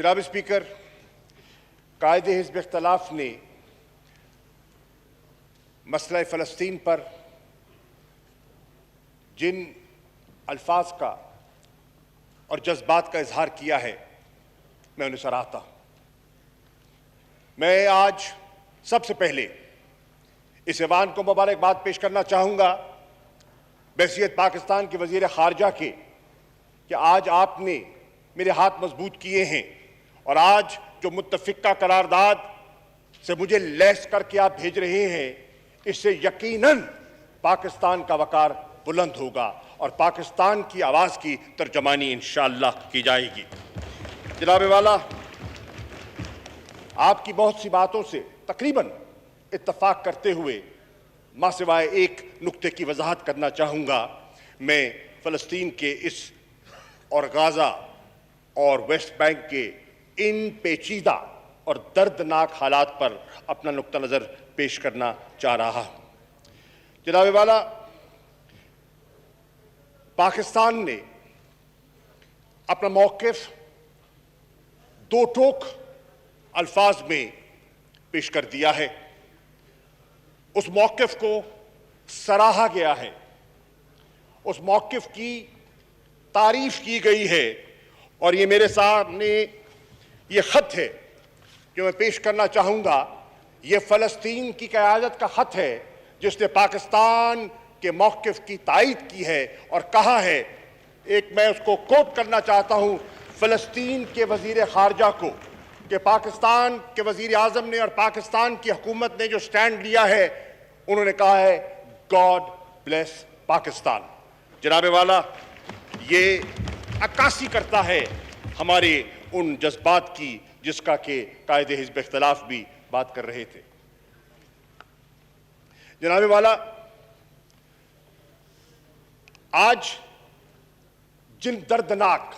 جناب اسپیکر، قائد حزب اختلاف نے مسئلہ فلسطین پر جن الفاظ کا اور جذبات کا اظہار کیا ہے، میں انہیں سراہتا ہوں۔ میں آج سب سے پہلے اس ایوان کو مبارکباد پیش کرنا چاہوں گا بحیثیت پاکستان کے وزیر خارجہ کے کہ آج آپ نے میرے ہاتھ مضبوط کیے ہیں اور آج جو متفقہ قرارداد سے مجھے لیس کر کے آپ بھیج رہے ہیں، اس سے یقیناً پاکستان کا وقار بلند ہوگا اور پاکستان کی آواز کی ترجمانی انشاءاللہ کی جائے گی۔ جناب والا، آپ کی بہت سی باتوں سے تقریباً اتفاق کرتے ہوئے ماں سوائے ایک نقطے کی وضاحت کرنا چاہوں گا۔ میں فلسطین کے اس اور غازہ اور ویسٹ بینک کے ان پیچیدہ اور دردناک حالات پر اپنا نقطہ نظر پیش کرنا چاہ رہا ہوں۔ جناب والا، پاکستان نے اپنا موقف دو ٹوک الفاظ میں پیش کر دیا ہے۔ اس موقف کو سراہا گیا ہے، اس موقف کی تعریف کی گئی ہے، اور یہ میرے سامنے یہ خط ہے جو میں پیش کرنا چاہوں گا۔ یہ فلسطین کی قیادت کا خط ہے جس نے پاکستان کے موقف کی تائید کی ہے اور کہا ہے، ایک میں اس کو کوٹ کرنا چاہتا ہوں فلسطین کے وزیر خارجہ کو، کہ پاکستان کے وزیر اعظم نے اور پاکستان کی حکومت نے جو سٹینڈ لیا ہے، انہوں نے کہا ہے گاڈ بلیس پاکستان۔ جناب والا، یہ عکاسی کرتا ہے ہمارے ان جذبات کی جس کا کہ قائد حزب اختلاف بھی بات کر رہے تھے۔ جناب والا، آج جن دردناک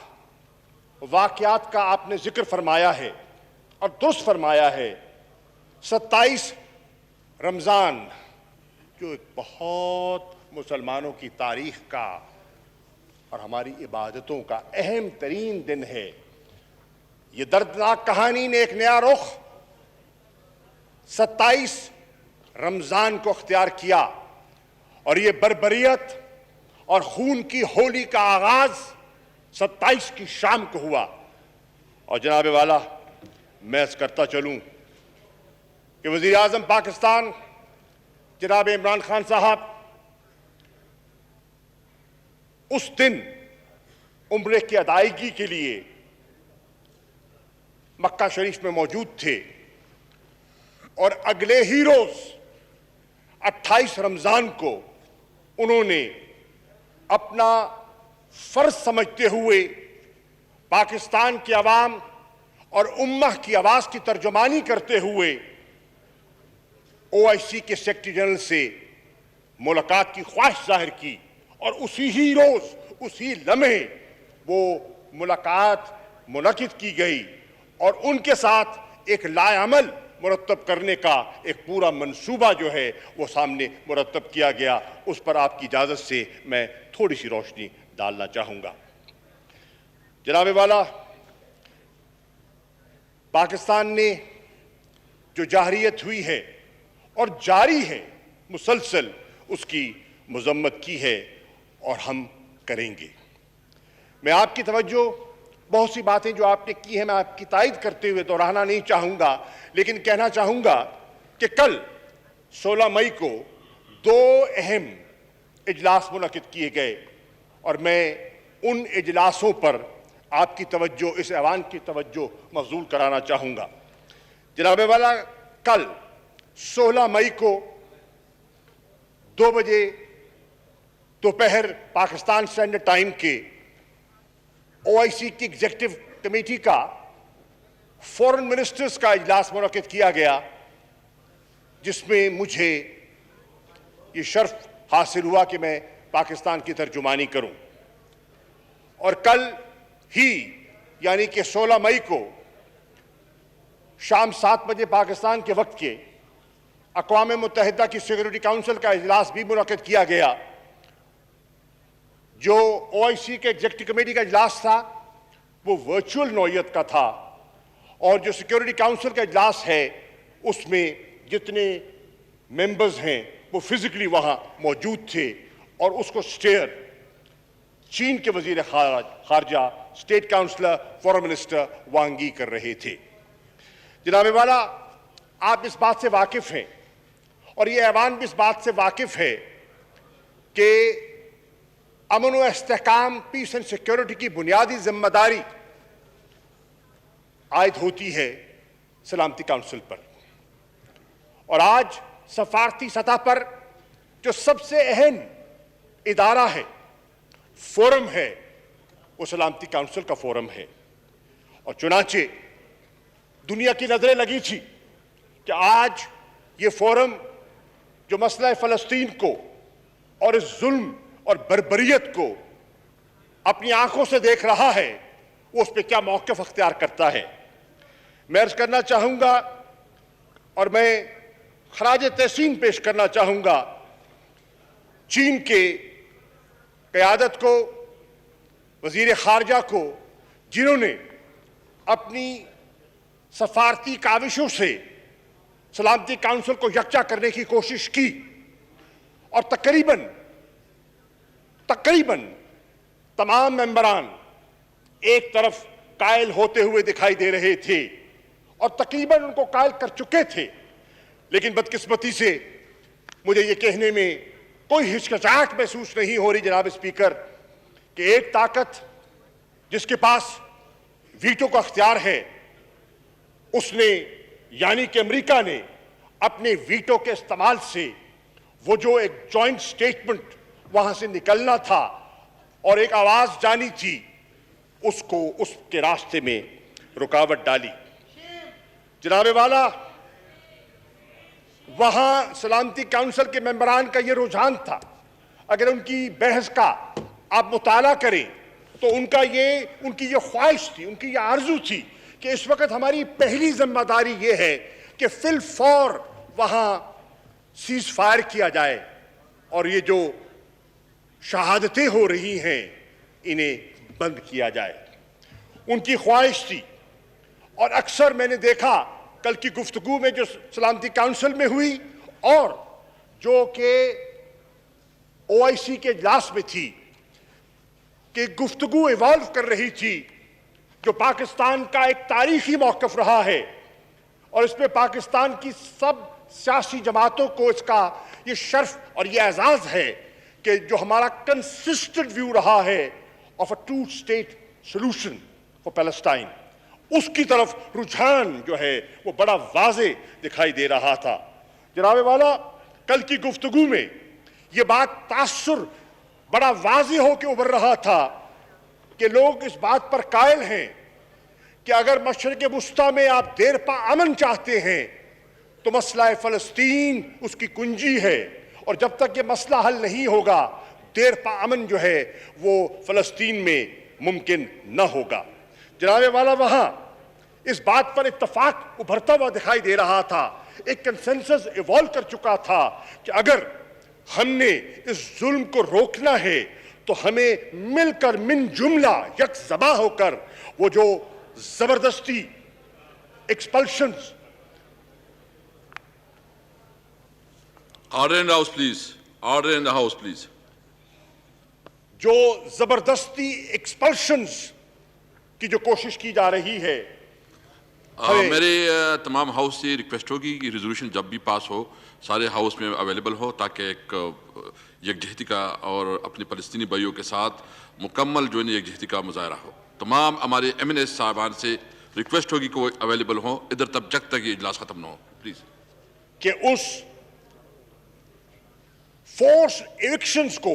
واقعات کا آپ نے ذکر فرمایا ہے اور درست فرمایا ہے، 27 رمضان جو ایک بہت مسلمانوں کی تاریخ کا اور ہماری عبادتوں کا اہم ترین دن ہے، یہ دردناک کہانی نے ایک نیا رخ 27 رمضان کو اختیار کیا، اور یہ بربریت اور خون کی ہولی کا آغاز 27 کی شام کو ہوا۔ اور جناب والا، میں عرض کرتا چلوں کہ وزیر اعظم پاکستان جناب عمران خان صاحب اس دن عمرے کی ادائیگی کے لیے مکہ شریف میں موجود تھے، اور اگلے ہی روز 28 رمضان کو انہوں نے اپنا فرض سمجھتے ہوئے پاکستان کی عوام اور امہ کی آواز کی ترجمانی کرتے ہوئے OIC کے سیکرٹری جنرل سے ملاقات کی خواہش ظاہر کی، اور اسی ہی روز اسی لمحے وہ ملاقات منعقد کی گئی، اور ان کے ساتھ ایک لائے عمل مرتب کرنے کا ایک پورا منصوبہ جو ہے وہ سامنے مرتب کیا گیا۔ اس پر آپ کی اجازت سے میں تھوڑی سی روشنی ڈالنا چاہوں گا۔ جناب والا، پاکستان نے جو جارحیت ہوئی ہے اور جاری ہے مسلسل، اس کی مذمت کی ہے اور ہم کریں گے۔ میں آپ کی توجہ بہت سی باتیں جو آپ نے کی ہیں میں آپ کی تائید کرتے ہوئے دہرانا نہیں چاہوں گا، لیکن کہنا چاہوں گا کہ کل 16 مئی کو 2 اہم اجلاس منعقد کیے گئے، اور میں ان اجلاسوں پر آپ کی توجہ، اس ایوان کی توجہ مبذول کرانا چاہوں گا۔ جناب والا، کل 16 مئی کو 2 بجے دوپہر پاکستان اسٹینڈرڈ ٹائم کے OIC کی ایگزیکٹو کمیٹی کا فورن منسٹرز کا اجلاس منعقد کیا گیا، جس میں مجھے یہ شرف حاصل ہوا کہ میں پاکستان کی ترجمانی کروں۔ اور کل ہی یعنی کہ 16 مئی کو شام 7 بجے پاکستان کے وقت کے اقوام متحدہ کی سیکورٹی کاؤنسل کا اجلاس بھی منعقد کیا گیا۔ جو OIC کے ایگزیکٹو کمیٹی کا اجلاس تھا وہ ورچوئل نوعیت کا تھا، اور جو سیکیورٹی کاؤنسل کا اجلاس ہے اس میں جتنے ممبرز ہیں وہ فزیکلی وہاں موجود تھے، اور اس کو سٹیئر چین کے وزیر خارجہ اسٹیٹ کاؤنسلر فورن منسٹر وانگ ای کر رہے تھے۔ جناب والا، آپ اس بات سے واقف ہیں اور یہ ایوان بھی اس بات سے واقف ہے کہ امن و استحکام، پیس اینڈ سیکیورٹی کی بنیادی ذمہ داری عائد ہوتی ہے سلامتی کاؤنسل پر، اور آج سفارتی سطح پر جو سب سے اہم ادارہ ہے، فورم ہے، وہ سلامتی کاؤنسل کا فورم ہے۔ اور چنانچہ دنیا کی نظریں لگی تھی کہ آج یہ فورم جو مسئلہ فلسطین کو اور اس ظلم اور بربریت کو اپنی آنکھوں سے دیکھ رہا ہے، وہ اس پہ کیا موقف اختیار کرتا ہے۔ میں عرض کرنا چاہوں گا اور میں خراج تحسین پیش کرنا چاہوں گا چین کے قیادت کو، وزیر خارجہ کو، جنہوں نے اپنی سفارتی کاوشوں سے سلامتی کاؤنسل کو یکجا کرنے کی کوشش کی، اور تقریباً تمام ممبران ایک طرف قائل ہوتے ہوئے دکھائی دے رہے تھے اور تقریباً ان کو قائل کر چکے تھے، لیکن بدقسمتی سے مجھے یہ کہنے میں کوئی ہچکچاہٹ محسوس نہیں ہو رہی جناب اسپیکر کہ ایک طاقت جس کے پاس ویٹو کا اختیار ہے، اس نے یعنی کہ امریکہ نے اپنے ویٹو کے استعمال سے وہ جو ایک جوائنٹ سٹیٹمنٹ وہاں سے نکلنا تھا اور ایک آواز جانی تھی، اس کو اس کے راستے میں رکاوٹ ڈالی۔ جناب والا، وہاں سلامتی کاؤنسل کے ممبران کا یہ رجحان تھا، اگر ان کی بحث کا آپ مطالعہ کریں تو ان کی یہ خواہش تھی، ان کی یہ آرزو تھی کہ اس وقت ہماری پہلی ذمہ داری یہ ہے کہ فی الفور وہاں سیز فائر کیا جائے اور یہ جو شہادتیں ہو رہی ہیں انہیں بند کیا جائے۔ ان کی خواہش تھی، اور اکثر میں نے دیکھا کل کی گفتگو میں جو سلامتی کاؤنسل میں ہوئی اور جو کہ OIC کے اجلاس میں تھی، کہ گفتگو ایوالو کر رہی تھی جو پاکستان کا ایک تاریخی موقف رہا ہے، اور اس میں پاکستان کی سب سیاسی جماعتوں کو اس کا یہ شرف اور یہ اعزاز ہے کہ جو ہمارا کنسسٹنٹ ویو رہا ہے of a 2 state solution for Palestine، اس کی طرف رجحان جو ہے وہ بڑا واضح دکھائی دے رہا تھا۔ جناب والا، کل کی گفتگو میں یہ بات تاثر بڑا واضح ہو کے ابھر رہا تھا کہ لوگ اس بات پر قائل ہیں کہ اگر مشرق وسطیٰ میں آپ دیر پا امن چاہتے ہیں تو مسئلہ فلسطین اس کی کنجی ہے، اور جب تک یہ مسئلہ حل نہیں ہوگا دیر پا امن جو ہے وہ فلسطین میں ممکن نہ ہوگا۔ جناب والا، وہاں اس بات پر اتفاق ابھرتا ہوا دکھائی دے رہا تھا، ایک کنسنسس ایوالو کر چکا تھا کہ اگر ہم نے اس ظلم کو روکنا ہے تو ہمیں مل کر من جملہ یک زباں ہو کر وہ جو زبردستی ایکسپلشنز، Order in the House, please. Order in the House, please. جو زبردستی ایکسپلشنز کی جو کوشش کی جا رہی ہے، میرے تمام ہاؤس سے ریکویسٹ ہوگی کہ ریزولوشن جب بھی پاس ہو سارے ہاؤس میں اویلیبل ہو، تاکہ ایک یکجہتی کا اور اپنے فلسطینی بھائیوں کے ساتھ مکمل جو ہے یکجہتی کا مظاہرہ ہو۔ تمام ہمارے MNS صاحبان سے ریکویسٹ ہوگی کہ وہ اویلیبل ہوں ادھر تب جب تک یہ اجلاس ختم نہ ہو، پلیز۔ کہ اس فورس ایکشنز کو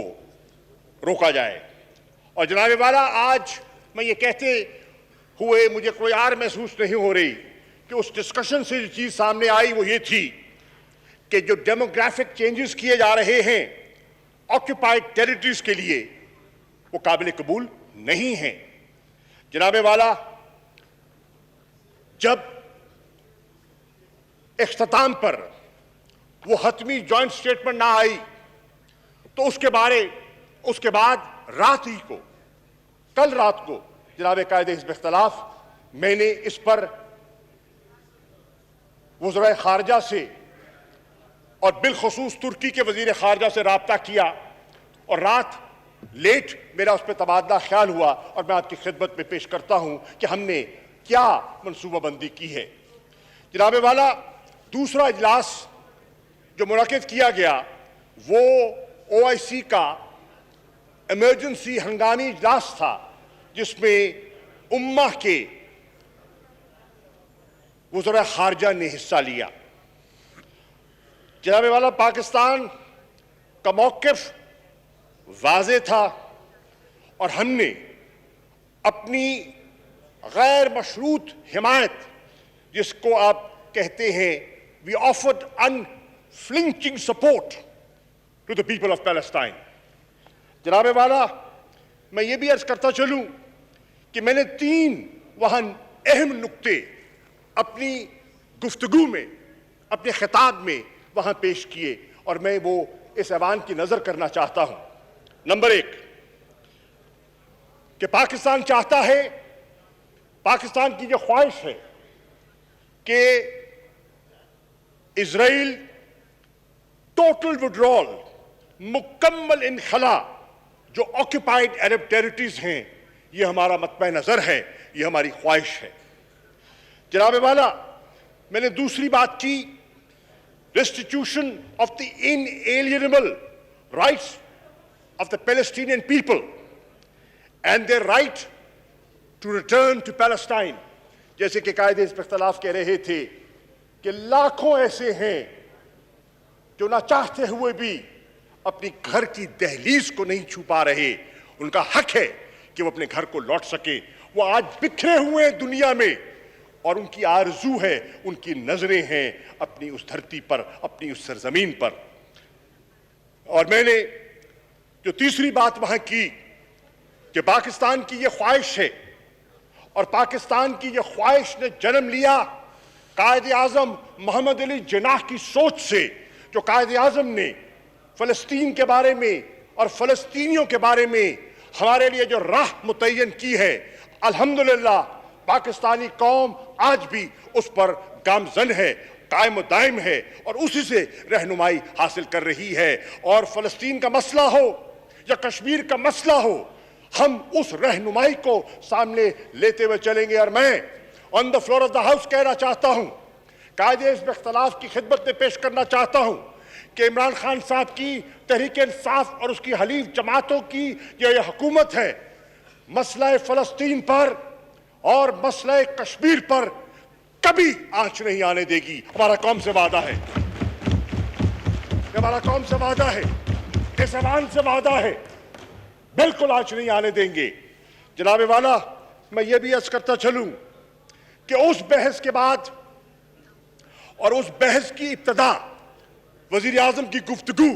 روکا جائے۔ اور جناب والا، آج میں یہ کہتے ہوئے مجھے کوئی اور محسوس نہیں ہو رہی کہ اس ڈسکشن سے جو چیز سامنے آئی وہ یہ تھی کہ جو ڈیموگرافک چینجز کیے جا رہے ہیں آکوپائڈ ٹیریٹریز کے لیے وہ قابل قبول نہیں ہیں۔ جناب والا، جب اختتام پر وہ حتمی جوائنٹ سٹیٹمنٹ نہ آئی تو اس کے بعد رات ہی کو، کل رات کو، جناب قائد حزب اختلاف، میں نے اس پر وزرائے خارجہ سے اور بالخصوص ترکی کے وزیر خارجہ سے رابطہ کیا اور رات لیٹ میرا اس پہ تبادلہ خیال ہوا اور میں آپ کی خدمت میں پیش کرتا ہوں کہ ہم نے کیا منصوبہ بندی کی ہے۔ جناب والا، دوسرا اجلاس جو منعقد کیا گیا وہ OIC کا ایمرجنسی ہنگامی اجلاس تھا، جس میں امہ کے وزراء خارجہ نے حصہ لیا۔ جناب والا، پاکستان کا موقف واضح تھا اور ہم نے اپنی غیر مشروط حمایت، جس کو آپ کہتے ہیں we offered unflinching support to the people of Palestine۔ جناب والا، میں یہ بھی عرض کرتا چلوں کہ میں نے 3 وہاں اہم نکتے اپنی گفتگو میں، اپنے خطاب میں وہاں پیش کیے اور میں وہ اس ایوان کی نظر کرنا چاہتا ہوں۔ نمبر 1 کہ پاکستان چاہتا ہے، پاکستان کی یہ خواہش ہے کہ اسرائیل ٹوٹل وڈرال، مکمل انخلا جو آکوپائڈ عرب ٹیریٹریز ہیں، یہ ہمارا مطمع نظر ہے، یہ ہماری خواہش ہے۔ جناب والا، میں نے دوسری بات کی restitution of the inalienable rights of the Palestinian people and their right to return to Palestine۔ جیسے کہ قائد حزب اختلاف کہہ رہے تھے کہ لاکھوں ایسے ہیں جو نہ چاہتے ہوئے بھی اپنی گھر کی دہلیز کو نہیں چھو پا رہے، ان کا حق ہے کہ وہ اپنے گھر کو لوٹ سکے۔ وہ آج بکھرے ہوئے ہیں دنیا میں اور ان کی آرزو ہے، ان کی نظریں ہیں اپنی اس دھرتی پر، اپنی اس سرزمین پر۔ اور میں نے جو تیسری بات وہاں کی کہ پاکستان کی یہ خواہش ہے اور پاکستان کی یہ خواہش نے جنم لیا قائد اعظم محمد علی جناح کی سوچ سے، جو قائد اعظم نے فلسطین کے بارے میں اور فلسطینیوں کے بارے میں ہمارے لیے جو راہ متعین کی ہے، الحمدللہ پاکستانی قوم آج بھی اس پر گامزن ہے، قائم و دائم ہے اور اسی سے رہنمائی حاصل کر رہی ہے۔ اور فلسطین کا مسئلہ ہو یا کشمیر کا مسئلہ ہو، ہم اس رہنمائی کو سامنے لیتے ہوئے چلیں گے۔ اور میں on the floor of the house کہنا چاہتا ہوں، قائد حزب اختلاف کی خدمت میں پیش کرنا چاہتا ہوں کہ عمران خان صاحب کی تحریک انصاف اور اس کی حلیف جماعتوں کی یہ حکومت ہے، مسئلہ فلسطین پر اور مسئلہ کشمیر پر کبھی آنچ نہیں آنے دے گی۔ ہمارا قوم سے وعدہ ہے، ہمارا قوم سے وعدہ ہے، اس ایوان سے وعدہ ہے، بالکل آنچ نہیں آنے دیں گے۔ جناب والا، میں یہ بھی عرض کرتا چلوں کہ اس بحث کے بعد اور اس بحث کی ابتدا وزیر اعظم کی گفتگو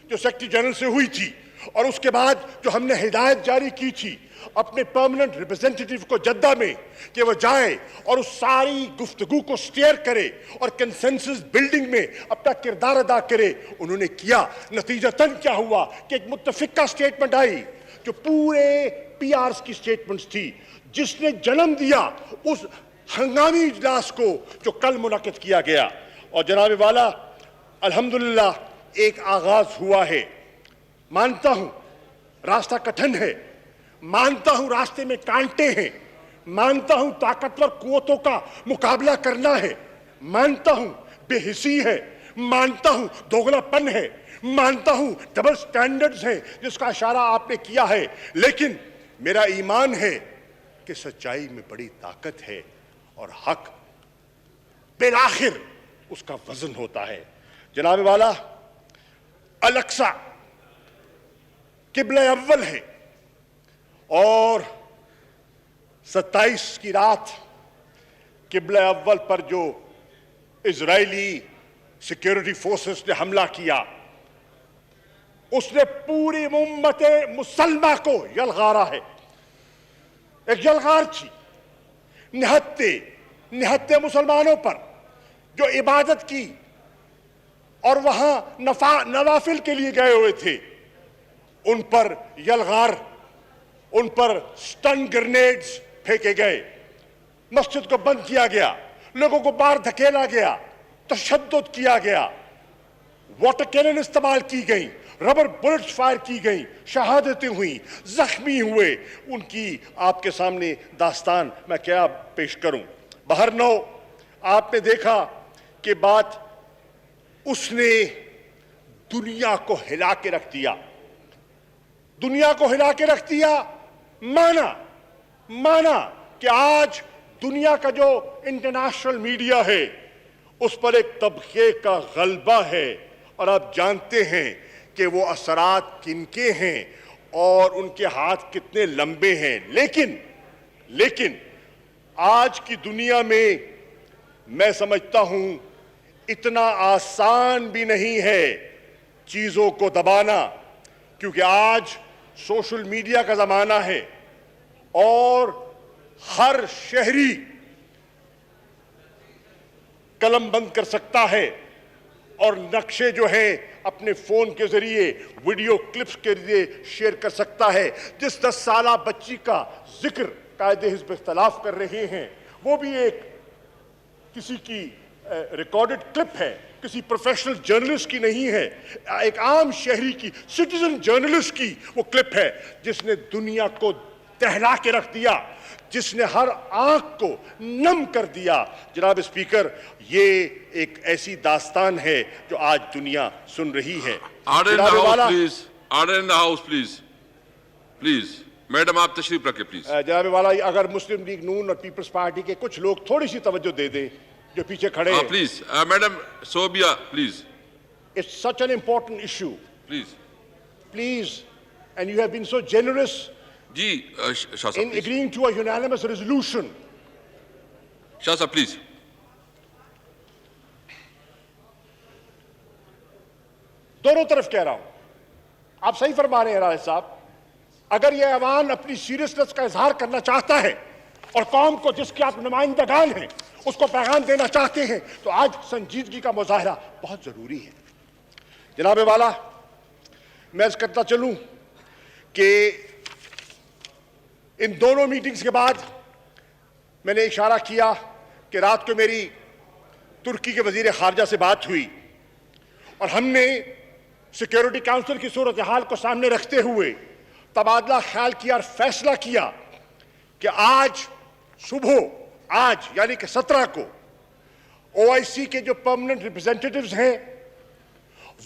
جو سیکرٹری جنرل سے ہوئی تھی اور اس کے بعد جو ہم نے ہدایت جاری کی تھی اپنے پرماننٹ ریپرزینٹیٹیو کو جدہ میں کہ وہ جائے اور اس ساری گفتگو کو سٹیئر کرے اور کنسنسس بلڈنگ میں اپنا کردار ادا کرے، انہوں نے کیا۔ نتیجتاً کیا ہوا کہ ایک متفقہ سٹیٹمنٹ آئی جو پورے PRs کی سٹیٹمنٹس تھی، جس نے جنم دیا اس ہنگامی اجلاس کو جو کل منعقد کیا گیا۔ اور جناب والا، الحمدللہ ایک آغاز ہوا ہے۔ مانتا ہوں راستہ کٹھن ہے، مانتا ہوں راستے میں کانٹے ہیں، مانتا ہوں طاقتور قوتوں کا مقابلہ کرنا ہے، مانتا ہوں بے حسی ہے، مانتا ہوں دوگلا پن ہے، مانتا ہوں ڈبل سٹینڈرڈز ہیں جس کا اشارہ آپ نے کیا ہے، لیکن میرا ایمان ہے کہ سچائی میں بڑی طاقت ہے اور حق بالآخر اس کا وزن ہوتا ہے۔ جناب والا، الاقصی قبلہ اول ہے اور 27 کی رات قبلہ اول پر جو اسرائیلی سیکیورٹی فورسز نے حملہ کیا، اس نے پوری امت مسلمہ کو یلغارا ہے۔ ایک یلغار تھی نہتے مسلمانوں پر جو عبادت کی اور وہاں نوافل کے لیے گئے ہوئے تھے، ان پر یلغار، ان پر سٹن گرنیڈز پھینکے گئے، مسجد کو بند کیا گیا، لوگوں کو باہر دھکیلا گیا، تشدد کیا گیا, واٹر کینن استعمال کی گئی, ربر بلٹس فائر کی گئیں, شہادتیں ہوئیں, زخمی ہوئے, ان کی آپ کے سامنے داستان میں کیا پیش کروں. بہرنو آپ نے دیکھا کہ بات اس نے دنیا کو ہلا کے رکھ دیا, دنیا کو ہلا کے رکھ دیا. مانا کہ آج دنیا کا جو انٹرنیشنل میڈیا ہے اس پر ایک طبقے کا غلبہ ہے, اور آپ جانتے ہیں کہ وہ اثرات کن کے ہیں اور ان کے ہاتھ کتنے لمبے ہیں. لیکن آج کی دنیا میں سمجھتا ہوں اتنا آسان بھی نہیں ہے چیزوں کو دبانا, کیونکہ آج سوشل میڈیا کا زمانہ ہے اور ہر شہری قلم بند کر سکتا ہے اور نقشے جو ہیں اپنے فون کے ذریعے ویڈیو کلپس کے ذریعے شیئر کر سکتا ہے. جس 10 سالہ بچی کا ذکر قائد حزب اختلاف کر رہے ہیں وہ بھی ایک کسی کی ریکارڈڈ کلپ ہے, کسی پروفیشنل جرنلسٹ کی نہیں ہے, ایک عام شہری کی, سٹیزن جرنلسٹ کی وہ کلپ ہے جس نے دنیا کو دہلا کے رکھ دیا, جس نے ہر آنکھ کو نم کر دیا. جناب اسپیکر, یہ ایک ایسی داستان ہے جو آج دنیا سن رہی ہے. Order in the house please. Madam آپ تشریف رکھیں پلیز. جناب والا, اگر مسلم لیگ نون اور پیپلز پارٹی کے کچھ لوگ تھوڑی سی توجہ دے دیں جو پیچھے کھڑے ہیں. Please madam Sobia please. It's such an important issue. Please. And you have been so generous جی شاہ صاحب in agreeing to a unanimous resolution. شاہ صاحب پلیز. دونوں طرف کہہ رہا ہوں, آپ صحیح فرما رہے ہیں راجہ صاحب. اگر یہ ایوان اپنی سیریسنس کا اظہار کرنا چاہتا ہے اور قوم کو جس کے آپ نمائندگان ہیں اس کو پیغام دینا چاہتے ہیں تو آج سنجیدگی کا مظاہرہ بہت ضروری ہے. جناب والا, میں عرض کرتا چلوں کہ ان دونوں میٹنگز کے بعد میں نے اشارہ کیا کہ رات کو میری ترکی کے وزیر خارجہ سے بات ہوئی اور ہم نے سیکیورٹی کاؤنسل کی صورتحال کو سامنے رکھتے ہوئے تبادلہ خیال کیا اور فیصلہ کیا کہ آج صبح, آج یعنی کہ 17 کو OIC کے جو پرماننٹ ریپرزینٹیٹیوز ہیں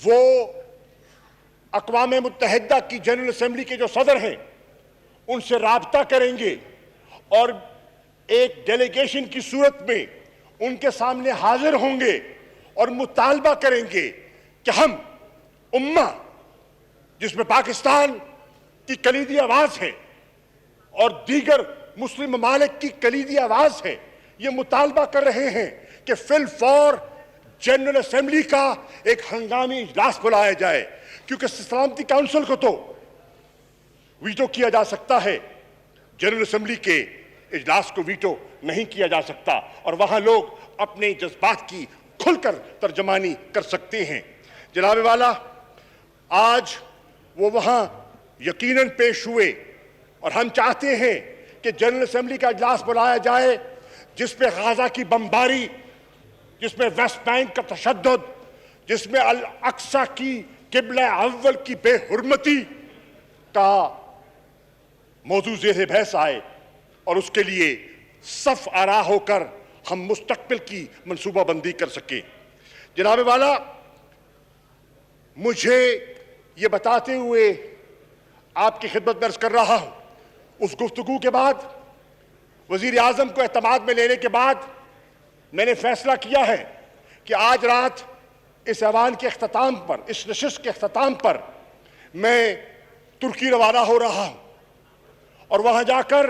وہ اقوام متحدہ کی جنرل اسمبلی کے جو صدر ہیں ان سے رابطہ کریں گے اور ایک ڈیلیگیشن کی صورت میں ان کے سامنے حاضر ہوں گے اور مطالبہ کریں گے کہ ہم امہ جس میں پاکستان کی کلیدی آواز ہے اور دیگر مسلم ممالک کی کلیدی آواز ہے, یہ مطالبہ کر رہے ہیں کہ فی الفور جنرل اسمبلی کا ایک ہنگامی اجلاس بلایا جائے, کیونکہ سلامتی کاؤنسل کو تو ویٹو کیا جا سکتا ہے, جنرل اسمبلی کے اجلاس کو ویٹو نہیں کیا جا سکتا, اور وہاں لوگ اپنے جذبات کی کھل کر ترجمانی کر سکتے ہیں. جناب والا, آج وہ وہاں یقیناً پیش ہوئے اور ہم چاہتے ہیں کہ جنرل اسمبلی کا اجلاس بلایا جائے جس پہ غزہ کی بمباری, جس میں ویسٹ بینک کا تشدد, جس میں الاقصی کی قبلہ اول کی بے حرمتی کا موضوع زیر بحث آئے اور اس کے لیے صف آرا ہو کر ہم مستقبل کی منصوبہ بندی کر سکیں. جناب والا, مجھے یہ بتاتے ہوئے آپ کی خدمت میں عرض کر رہا ہوں, اس گفتگو کے بعد وزیر اعظم کو اعتماد میں لینے کے بعد میں نے فیصلہ کیا ہے کہ آج رات اس ایوان کے اختتام پر, اس نشست کے اختتام پر میں ترکی روانہ ہو رہا ہوں اور وہاں جا کر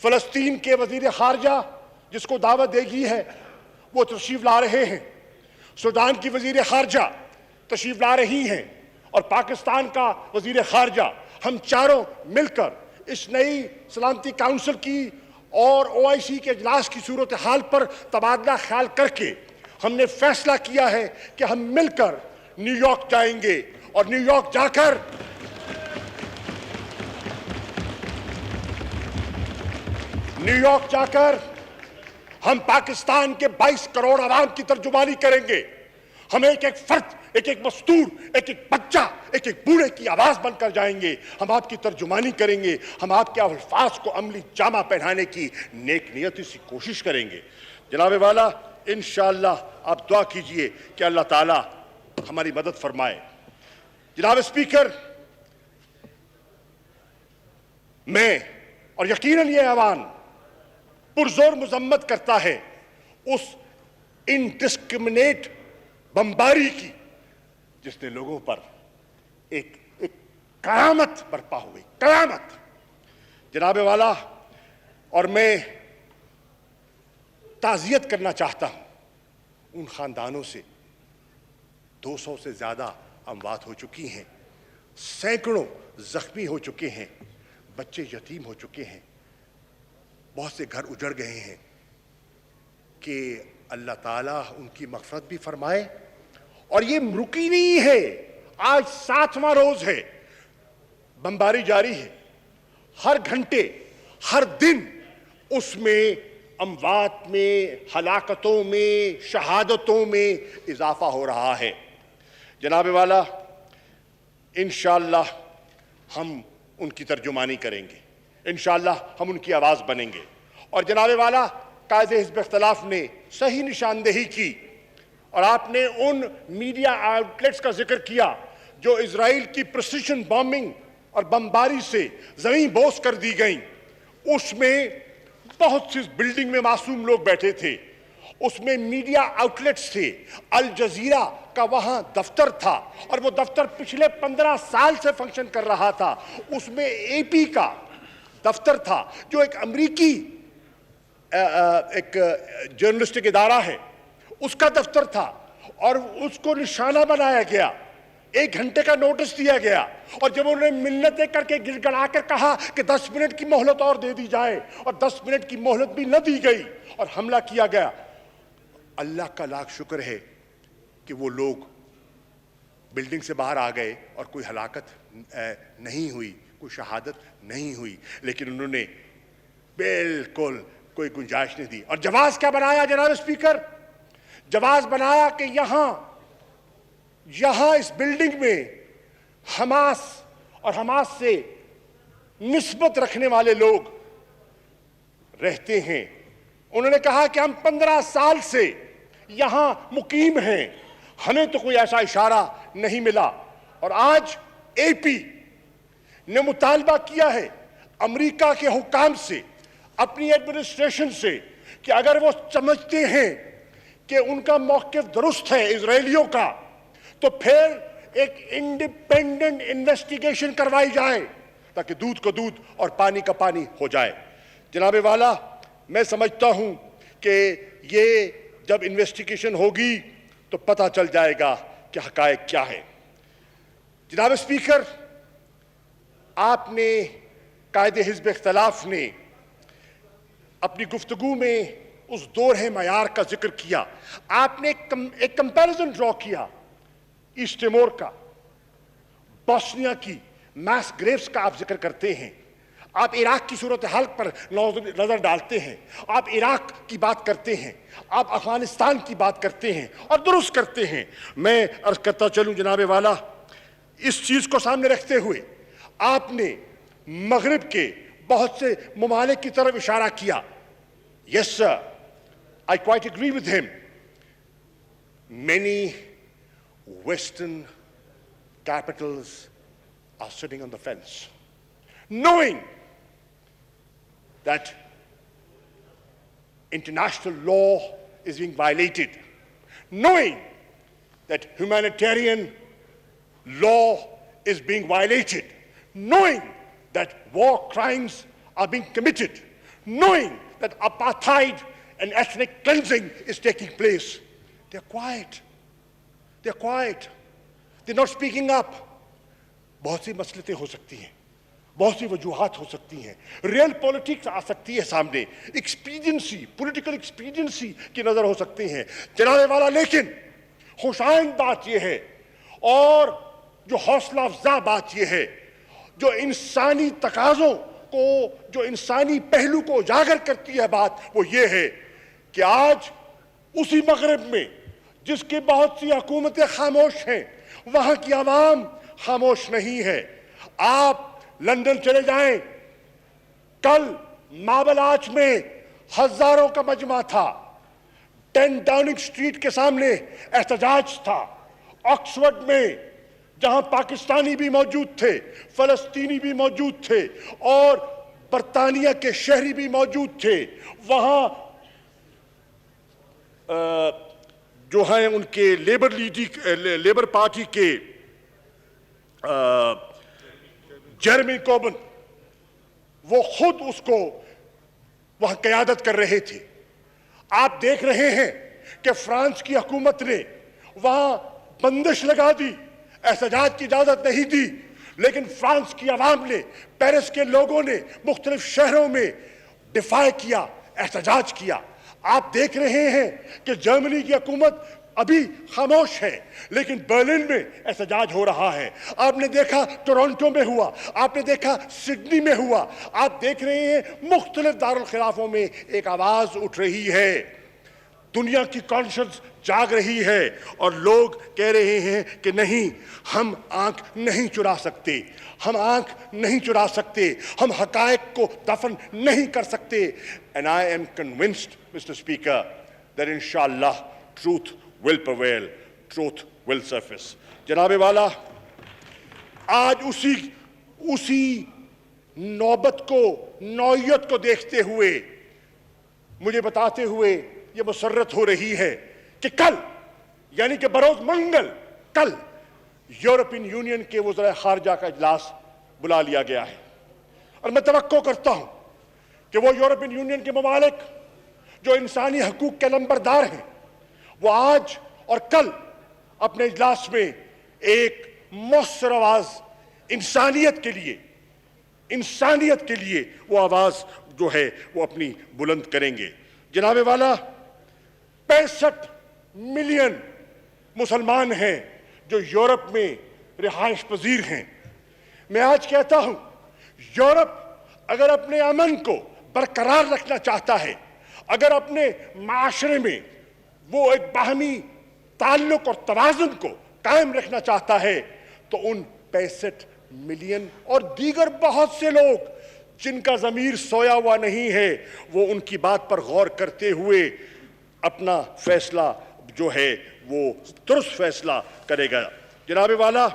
فلسطین کے وزیر خارجہ جس کو دعوت دے گی ہے وہ تشریف لا رہے ہیں, سوڈان کی وزیر خارجہ تشریف لا رہی ہیں اور پاکستان کا وزیر خارجہ, ہم چاروں مل کر اس نئی سلامتی کاؤنسل کی اور OIC کے اجلاس کی صورتحال پر تبادلہ خیال کر کے ہم نے فیصلہ کیا ہے کہ ہم مل کر نیو یارک جائیں گے اور نیو یارک جا کر ہم پاکستان کے 22 کروڑ عوام کی ترجمانی کریں گے. ہم ایک ایک فرد, ایک ایک مزدور, ایک ایک بچہ, ایک ایک بوڑھے کی آواز بن کر جائیں گے. ہم آپ کی ترجمانی کریں گے. ہم آپ کے الفاظ کو عملی جامہ پہنانے کی نیک نیتی سے کوشش کریں گے. جناب والا, انشاءاللہ آپ دعا کیجئے کہ اللہ تعالیٰ ہماری مدد فرمائے. جناب اسپیکر, میں اور یقیناً یہ ایوان پرزور مذمت کرتا ہے اس انڈسکرمنیٹ بمباری کی جس نے لوگوں پر ایک قیامت برپا ہوئی, قیامت. جناب والا, اور میں تعزیت کرنا چاہتا ہوں ان خاندانوں سے. 200 سے زیادہ اموات ہو چکی ہیں, سینکڑوں زخمی ہو چکے ہیں, بچے یتیم ہو چکے ہیں, بہت سے گھر اجڑ گئے ہیں. کہ اللہ تعالیٰ ان کی مغفرت بھی فرمائے. اور یہ رکی نہیں ہے, آج 7واں روز ہے, بمباری جاری ہے. ہر گھنٹے, ہر دن اس میں اموات میں, ہلاکتوں میں, شہادتوں میں اضافہ ہو رہا ہے. جناب والا, انشاءاللہ ہم ان کی ترجمانی کریں گے, انشاءاللہ ہم ان کی آواز بنیں گے. اور جناب والا, قائد حزب اختلاف نے صحیح نشاندہی کی, اور آپ نے ان میڈیا آؤٹلیٹس کا ذکر کیا جو اسرائیل کی پریسیشن بامبنگ اور بمباری سے زمین بوس کر دی گئیں. اس میں بہت سی بلڈنگ میں معصوم لوگ بیٹھے تھے, اس میں میڈیا آؤٹلیٹس تھے. الجزیرہ کا وہاں دفتر تھا, اور وہ دفتر پچھلے 15 سال سے فنکشن کر رہا تھا. اس میں اے پی کا دفتر تھا جو ایک امریکی ایک جرنلسٹک ادارہ ہے, اس کا دفتر تھا, اور اس کو نشانہ بنایا گیا. 1 گھنٹے کا نوٹس دیا گیا, اور جب انہوں نے منتیں کر کے گڑ گڑا کر کہا کہ 10 منٹ کی مہلت اور دے دی جائے, اور 10 منٹ کی مہلت بھی نہ دی گئی اور حملہ کیا گیا. اللہ کا لاکھ شکر ہے کہ وہ لوگ بلڈنگ سے باہر آ گئے اور کوئی ہلاکت نہیں ہوئی, کوئی شہادت نہیں ہوئی. لیکن انہوں نے بالکل کوئی گنجائش نہیں دی. اور جواز کیا بنایا جناب اسپیکر؟ جواز بنایا کہ یہاں اس بلڈنگ میں حماس اور حماس سے نسبت رکھنے والے لوگ رہتے ہیں. انہوں نے کہا کہ ہم 15 سال سے یہاں مقیم ہیں, ہمیں تو کوئی ایسا اشارہ نہیں ملا. اور آج اے پی نے مطالبہ کیا ہے امریکہ کے حکام سے, اپنی ایڈمنسٹریشن سے, کہ اگر وہ سمجھتے ہیں کہ ان کا موقف درست ہے اسرائیلیوں کا, تو پھر ایک انڈیپینڈنٹ انویسٹیگیشن کروائی جائے تاکہ دودھ کا دودھ اور پانی کا پانی ہو جائے. جناب والا, میں سمجھتا ہوں کہ یہ جب انویسٹیگیشن ہوگی تو پتہ چل جائے گا کہ حقائق کیا ہے. جناب اسپیکر, آپ نے, قائد حزب اختلاف نے اپنی گفتگو میں اس دورہ معیار کا ذکر کیا. آپ نے ایک کمپیریزن ڈرا کیا ایسٹ ٹیمور کا, بوسنیا کی میس گریوز کا آپ ذکر کرتے ہیں, آپ عراق کی صورتحال پر نظر ڈالتے ہیں, آپ عراق کی بات کرتے ہیں, آپ افغانستان کی بات کرتے ہیں, اور درست کرتے ہیں. میں عرض کرتا چلوں جناب والا, اس چیز کو سامنے رکھتے ہوئے آپ نے مغرب کے بہت سے ممالک کی طرف اشارہ کیا. Yes sir, I quite agree with him. Many Western capitals are sitting on the fence, knowing that international law is being violated, knowing that humanitarian law is being violated, knowing that war crimes are being committed, knowing that apartheid and ethnic cleansing is taking place. They're quiet. They're quiet. They're not speaking up. بہت سی مسئلتیں ہو سکتی ہیں, بہت سی وجوہات ہو سکتی ہیں, real politics آ سکتی ہے سامنے, ایکسپیڈینسی, پولیٹیکل ایکسپیڈینسی کی نظر ہو سکتی ہیں جناب والا. لیکن خوشائند بات یہ ہے, اور جو حوصلہ افزا بات یہ ہے, جو انسانی تقاضوں کو, جو انسانی پہلو کو اجاگر کرتی ہے بات, وہ یہ ہے کہ آج اسی مغرب میں جس کی بہت سی حکومتیں خاموش ہیں وہاں کی عوام خاموش نہیں ہے. آپ لندن چلے جائیں, کل ماربل آرچ میں ہزاروں کا مجمع تھا, 10 ڈاؤننگ سٹریٹ کے سامنے احتجاج تھا. آکسفورڈ میں جہاں پاکستانی بھی موجود تھے, فلسطینی بھی موجود تھے اور برطانیہ کے شہری بھی موجود تھے, وہاں جو ہیں ان کے لیبر پارٹی کے جیرمی کوربن, وہ خود اس کو وہاں قیادت کر رہے تھے. آپ دیکھ رہے ہیں کہ فرانس کی حکومت نے وہاں بندش لگا دی, احتجاج کی اجازت نہیں دی, لیکن فرانس کی عوام نے, پیرس کے لوگوں نے مختلف شہروں میں دفاع کیا, احتجاج کیا. آپ دیکھ رہے ہیں کہ جرمنی کی حکومت ابھی خاموش ہے, لیکن برلن میں احتجاج ہو رہا ہے. آپ نے دیکھا ٹورنٹو میں ہوا, آپ نے دیکھا سڈنی میں ہوا. آپ دیکھ رہے ہیں مختلف دارالخلافوں میں ایک آواز اٹھ رہی ہے, دنیا کی کانشنس جاگ رہی ہے اور لوگ کہہ رہے ہیں کہ نہیں, ہم آنکھ نہیں چرا سکتے, ہم آنکھ نہیں چرا سکتے, ہم حقائق کو دفن نہیں کر سکتے. And I am convinced, Mr. Speaker, that inshallah truth will prevail, truth will surface. جناب والا, آج اسی نوبت کو, نوعیت کو دیکھتے ہوئے مجھے بتاتے ہوئے یہ مسرت ہو رہی ہے کہ کل, یعنی کہ بروز منگل, کل یورپین یونین کے وزراء خارجہ کا اجلاس بلا لیا گیا ہے. اور میں توقع کرتا ہوں کہ وہ یورپین یونین کے ممالک جو انسانی حقوق کے نمبردار ہیں, وہ آج اور کل اپنے اجلاس میں ایک مؤثر آواز انسانیت کے لیے وہ آواز جو ہے وہ اپنی بلند کریں گے. جناب والا, 65 ملین مسلمان ہیں جو یورپ میں رہائش پذیر ہیں. میں آج کہتا ہوں, یورپ اگر اپنے امن کو برقرار رکھنا چاہتا ہے, اگر اپنے معاشرے میں وہ ایک باہمی تعلق اور توازن کو قائم رکھنا چاہتا ہے, تو ان 65 ملین اور دیگر بہت سے لوگ جن کا ضمیر سویا ہوا نہیں ہے, وہ ان کی بات پر غور کرتے ہوئے اپنا فیصلہ جو ہے وہ درست فیصلہ کرے گا. جناب والا,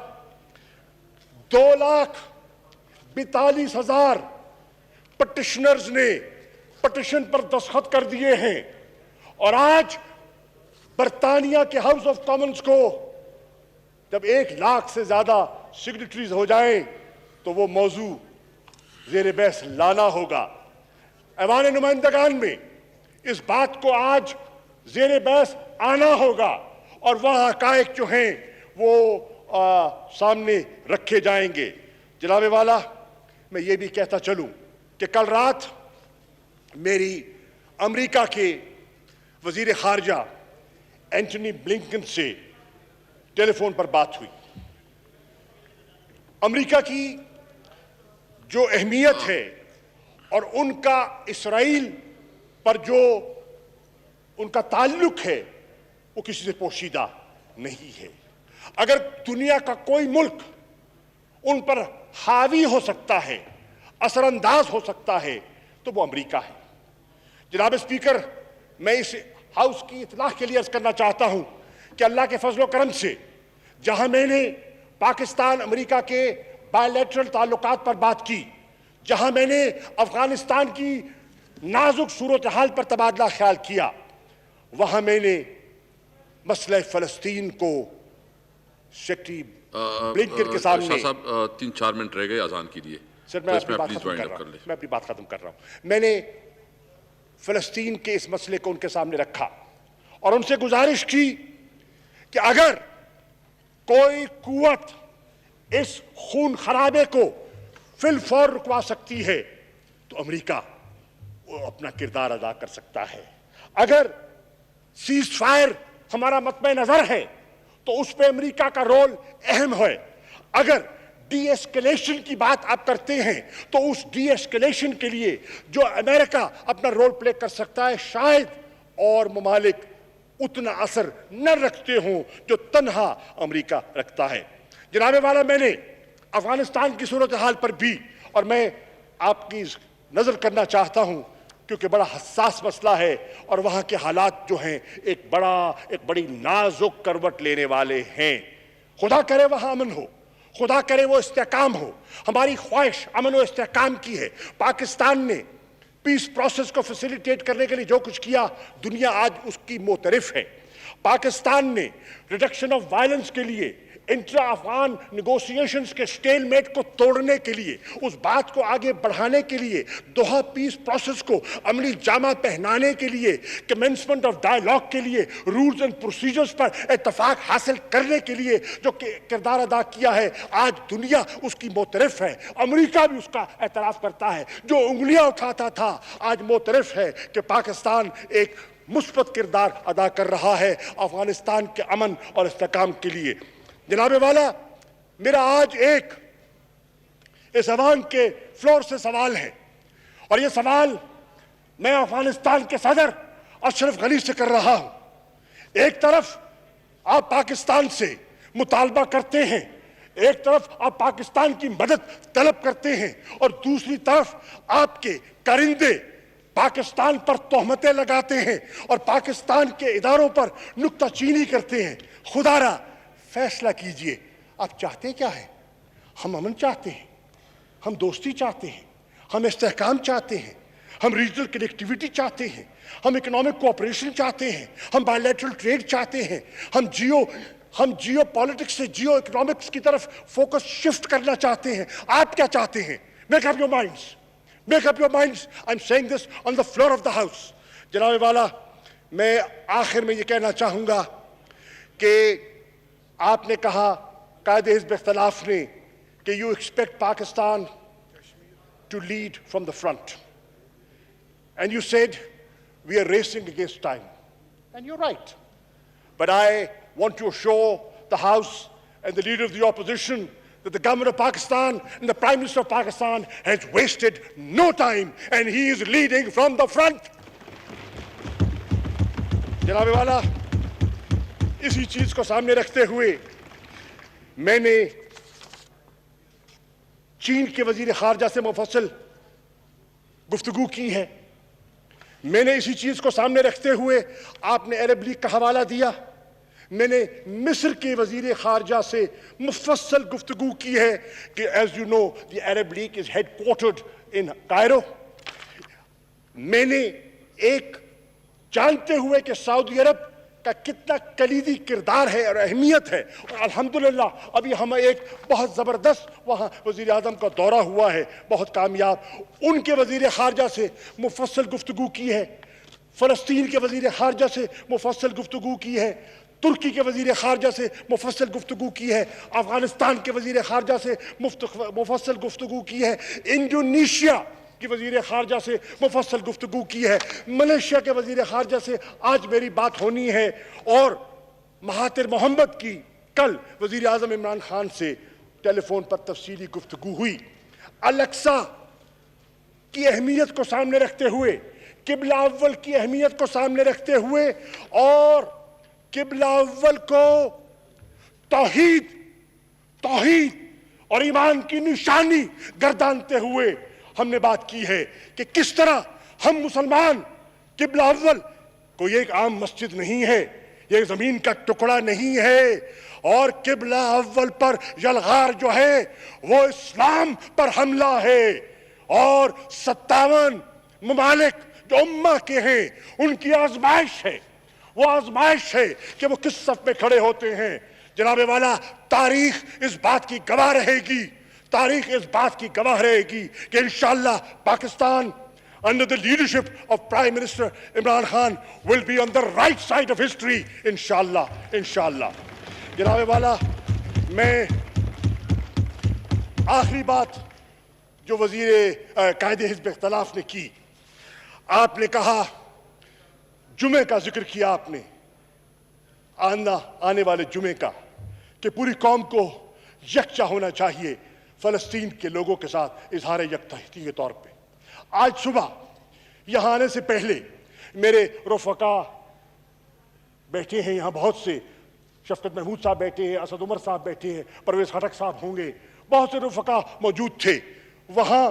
2,42,000 پٹیشنرز نے پٹیشن پر دستخط کر دیے ہیں, اور آج برطانیہ کے ہاؤس آف کامنز کو جب 1,00,000 سے زیادہ سگنیٹریز ہو جائیں تو وہ موضوع زیر بحث لانا ہوگا. ایوان نمائندگان میں اس بات کو آج زیر بحث آنا ہوگا اور وہ حقائق جو ہیں وہ سامنے رکھے جائیں گے. جناب والا, میں یہ بھی کہتا چلوں کہ کل رات میری امریکہ کے وزیر خارجہ اینٹونی بلنکن سے ٹیلی فون پر بات ہوئی. امریکہ کی جو اہمیت ہے اور ان کا اسرائیل پر جو ان کا تعلق ہے وہ کسی سے پوشیدہ نہیں ہے. اگر دنیا کا کوئی ملک ان پر حاوی ہو سکتا ہے, اثر انداز ہو سکتا ہے, تو وہ امریکہ ہے. جناب اسپیکر, میں اس ہاؤس کی اطلاع کے لیے عرض کرنا چاہتا ہوں کہ اللہ کے فضل و کرم سے جہاں میں نے پاکستان امریکہ کے بائی لیٹرل تعلقات پر بات کی, جہاں میں نے افغانستان کی نازک صورتحال پر تبادلہ خیال کیا, وہاں میں نے مسئلہ فلسطین کو سیکرٹری بلنکن کے سامنے. صاحب 3-4 منٹ رہ گئے اذان کے لیے. سر میں اپنی بات ختم کر رہا ہوں. میں نے فلسطین کے اس مسئلے کو ان کے سامنے رکھا اور ان سے گزارش کی کہ اگر کوئی قوت اس خون خرابے کو فی الفور رکوا سکتی ہے تو امریکہ وہ اپنا کردار ادا کر سکتا ہے. اگر سیز فائر ہمارا مطمع نظر ہے تو اس پہ امریکہ کا رول اہم ہے. اگر ڈی ایسکیلیشن کی بات آپ کرتے ہیں تو اس ڈی ایسکیلیشن کے لیے جو امریکہ اپنا رول پلے کر سکتا ہے, شاید اور ممالک اتنا اثر نہ رکھتے ہوں جو تنہا امریکہ رکھتا ہے۔ جناب والا، میں نے افغانستان کی صورتحال پر بھی اور میں آپ کی نظر کرنا چاہتا ہوں کیونکہ بڑا حساس مسئلہ ہے اور وہاں کے حالات جو ہیں ایک بڑی نازک کروٹ لینے والے ہیں۔ خدا کرے وہاں امن ہو، خدا کرے وہ استحکام ہو، ہماری خواہش امن و استحکام کی ہے۔ پاکستان نے پیس پروسیس کو فیسیلیٹیٹ کرنے کے لیے جو کچھ کیا، دنیا آج اس کی معترف ہے۔ پاکستان نے ریڈکشن آف وائلنس کے لیے، انٹرا افغان نیگوسیشنز کے سٹیل میٹ کو توڑنے کے لیے، اس بات کو آگے بڑھانے کے لیے، دوحہ پیس پروسیس کو عملی جامہ پہنانے کے لیے، کمنسمنٹ آف ڈائیلاگ کے لیے، رولز اینڈ پروسیجرز پر اتفاق حاصل کرنے کے لیے جو کردار ادا کیا ہے، آج دنیا اس کی معترف ہے۔ امریکہ بھی اس کا اعتراف کرتا ہے۔ جو انگلیاں اٹھاتا تھا آج معترف ہے کہ پاکستان ایک مثبت کردار ادا کر رہا ہے افغانستان کے امن اور استحکام کے لیے۔ جناب والا، میرا آج ایک اس ایوان کے فلور سے سوال ہے، اور یہ سوال میں افغانستان کے صدر اشرف غنی سے کر رہا ہوں۔ ایک طرف آپ پاکستان سے مطالبہ کرتے ہیں، ایک طرف آپ پاکستان کی مدد طلب کرتے ہیں، اور دوسری طرف آپ کے کرندے پاکستان پر تہمتیں لگاتے ہیں اور پاکستان کے اداروں پر نکتہ چینی کرتے ہیں۔ خدا را فیصلہ کیجئے، آپ چاہتے کیا ہے؟ ہم امن چاہتے ہیں، ہم دوستی چاہتے ہیں، ہم استحکام چاہتے ہیں، ہم ریجنل کنیکٹیویٹی چاہتے ہیں، ہم اکنامک کوآپریشن چاہتے ہیں، ہم بائیلیٹرل ٹریڈ چاہتے ہیں، ہم جیو پالیٹکس سے جیو اکنامکس کی طرف فوکس شفٹ کرنا چاہتے ہیں۔ آپ کیا چاہتے ہیں؟ Make up your minds, make up your minds. I am seeing this on the floor of the house. جناب والا، میں آخر میں یہ کہنا چاہوں گا کہ آپ نے کہا، قائد حزب اختلاف نے، کہ you expect Pakistan to lead from the front, and you said we are racing against time, and you right, but I want to assure the House and the leader of the opposition that the government of Pakistan and the Prime Minister of Pakistan has wasted no time and he is leading from the front. جناب والا، اسی چیز کو سامنے رکھتے ہوئے میں نے چین کے وزیر خارجہ سے مفصل گفتگو کی ہے۔ میں نے اسی چیز کو سامنے رکھتے ہوئے، آپ نے عرب لیگ کا حوالہ دیا، میں نے مصر کے وزیر خارجہ سے مفصل گفتگو کی ہے کہ as you know the Arab league is head کوارٹرڈ in Cairo. میں نے ایک جانتے ہوئے کہ سعودی عرب کا کتنا کلیدی کردار ہے اور اہمیت ہے، اور الحمدللہ ابھی ہمیں ایک بہت زبردست وہاں وزیر اعظم کا دورہ ہوا ہے، بہت کامیاب، ان کے وزیر خارجہ سے مفصل گفتگو کی ہے، فلسطین کے وزیر خارجہ سے مفصل گفتگو کی ہے، ترکی کے وزیر خارجہ سے مفصل گفتگو کی ہے، افغانستان کے وزیر خارجہ سے مفصل گفتگو کی ہے، انڈونیشیا کی وزیر خارجہ سے مفصل گفتگو کی ہے، ملیشیا کے وزیر خارجہ سے آج میری بات ہونی ہے، اور مہاتیر محمد کی کل وزیر اعظم عمران خان سے ٹیلی فون پر تفصیلی گفتگو ہوئی۔ الاقصی کی اہمیت کو سامنے رکھتے ہوئے، قبلہ اول کی اہمیت کو سامنے رکھتے ہوئے، اور قبلہ اول کو توحید اور ایمان کی نشانی گردانتے ہوئے ہم نے بات کی ہے کہ کس طرح ہم مسلمان قبلہ اول کوئی ایک عام مسجد نہیں ہے، یہ زمین کا ٹکڑا نہیں ہے، اور قبلہ اول پر یلغار جو ہے وہ اسلام پر حملہ ہے، اور 57 ممالک جو امہ کے ہیں ان کی آزمائش ہے، وہ آزمائش ہے کہ وہ کس صف میں کھڑے ہوتے ہیں۔ جناب والا، تاریخ اس بات کی گواہ رہے گی، تاریخ اس بات کی گواہ رہے گی کہ انشاءاللہ Pakistan under the leadership of Prime Minister Imran Khan will be on the right side of history انشاءاللہ۔ جناب والا، میں آخری بات جو قائد حزب اختلاف نے کی، آپ نے کہا، جمعے کا ذکر کیا آپ نے، آنے والے جمعے کا، کہ پوری قوم کو یکجا ہونا چاہیے فلسطین کے لوگوں کے ساتھ اظہار یکجہتی کے طور پہ۔ آج صبح یہاں آنے سے پہلے میرے رفقا بیٹھے ہیں یہاں بہت سے، شفقت محمود صاحب بیٹھے ہیں، اسد عمر صاحب بیٹھے ہیں، پرویز خٹک صاحب ہوں گے، بہت سے رفقا موجود تھے وہاں،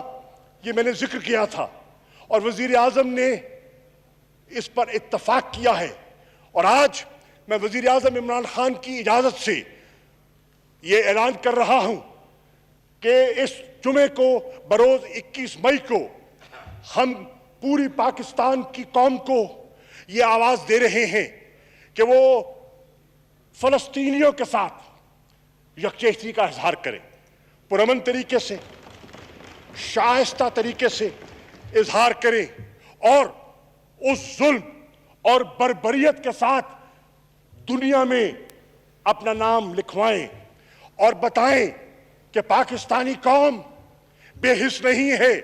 یہ میں نے ذکر کیا تھا، اور وزیر اعظم نے اس پر اتفاق کیا ہے، اور آج میں وزیر اعظم عمران خان کی اجازت سے یہ اعلان کر رہا ہوں کہ اس جمعے کو بروز 21 مئی کو ہم پوری پاکستان کی قوم کو یہ آواز دے رہے ہیں کہ وہ فلسطینیوں کے ساتھ یکجہتی کا اظہار کریں، پرامن طریقے سے، شائستہ طریقے سے اظہار کریں، اور اس ظلم اور بربریت کے ساتھ دنیا میں اپنا نام لکھوائیں اور بتائیں کہ پاکستانی قوم بے حس نہیں ہے،